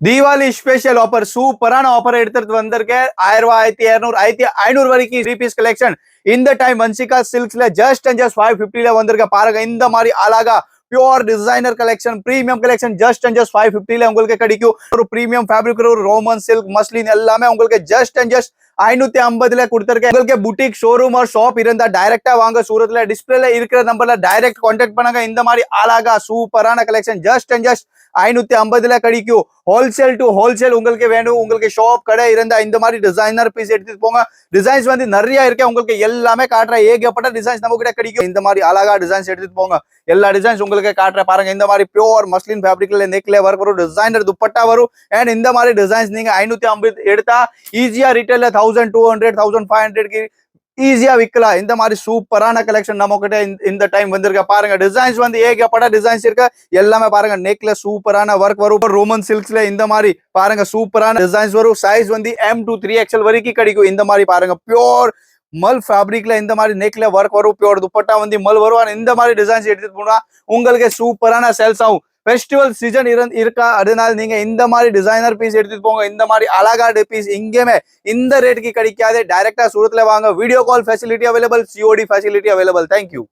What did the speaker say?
Deepavali special offer சூப்பரான offer எடுத்துட்டு வந்திருக்கேன். 1000 1200 1500 வரைக்கும் 3 பீஸ் கலெக்ஷன். இந்த டைம் வன்சிகா சில்க்ஸ்ல ஜஸ்ட் அண்ட் ஜஸ்ட் 550ல வந்திருக்க பாருங்க. இந்த மாதிரி அழகா pure designer collection premium collection just and just 550ல உங்களுக்கு கிடைக்கும். ஒரு பிரீமியம் ஃபேப்ரிக் ஒரு ரோமன் சில்க் மஸ்லின் எல்லாமே உங்களுக்கு ஜஸ்ட் அண்ட் ஜஸ்ட் 550ல கொடுத்திருக்கேன். உங்களுக்கு புட்டிக் ஷோரூம் और ஷாப் இருந்தா டைரக்டா வாங்க. சூரத்ல டிஸ்பிளேல இருக்கிற நம்பர்ல டைரக்ட் கான்டாக்ட் பண்ணுங்க. இந்த மாதிரி அழகா சூப்பரான கலெக்ஷன் ஜஸ்ட் அண்ட் ஜஸ்ட் 550ல கிடைக்கும். ஹோல்சேல் டு ஹோல்சேல் உங்களுக்கு வேணும். உங்களுக்கு ஷாப் கடை இருந்தா இந்த மாதிரி டிசைனர் பீஸ் எடுத்துட்டு போங்க. டிசைன்ஸ் வந்து நிறைய இருக்கு. உங்களுக்கு எல்லாமே காட்டுற ஏகப்பட்ட டிசைன்ஸ் நம்ம கிட்ட கிடைக்கும். இந்த மாதிரி அழகா டிசைன்ஸ் எடுத்துட்டு போங்க. எல்லா டிசைன்ஸ் உங்களுக்கு காட்டுற பாருங்க. இந்த மாதிரி பியூர் மஸ்லின் ஃபேப்ரிக்ல நெக்ல ஒர்க் வரும். டிசைனர் துப்பட்டா வரும். அண்ட் இந்த மாதிரி டிசைன்ஸ் நீங்க 550 எடுத்தா ஈஸியா ரீட்டைல்ல 1200 1500க்கு ஈஸியா விற்கலாம். இந்த மாதிரி சூப்பரான கலெக்ஷன் நம்ம கிட்ட இந்த டைம் வந்திருக்க பாருங்க. டிசைன்ஸ் வந்து ஏகப்பட்ட டிசைன்ஸ் இருக்கு. எல்லாமே பாருங்க. நெக்ல சூப்பரான ஒர்க் வரும். ரோமன் சில்க்ஸ்ல இந்த மாதிரி பாருங்க சூப்பரான டிசைன்ஸ் வரும். சைஸ் வந்து M to 3XL வரைக்கும் கிடைக்கும். இந்த மாதிரி பாருங்க பியூர் மல் ஃபேப்ரிக்ல இந்த மாதிரி நெக்ல ஒர்க் வரும். பியூர் துப்பட்டா வந்து மல் வரும். இந்த மாதிரி டிசைன்ஸ் எடுத்துட்டு போனா உங்களுக்கு சூப்பரான சேல்ஸ் ஆகும். ஃபெஸ்டிவல் சீசன் இருக்கா, அதனால நீங்க இந்த மாதிரி டிசைனர் பீஸ் எடுத்துட்டு போங்க. இந்த மாதிரி அழகா பீஸ் இங்கேயுமே இந்த ரேட்டுக்கு கிடைக்காது. டைரக்டா சூரத்ல வாங்க. Video call facility available, COD facility available. Thank you.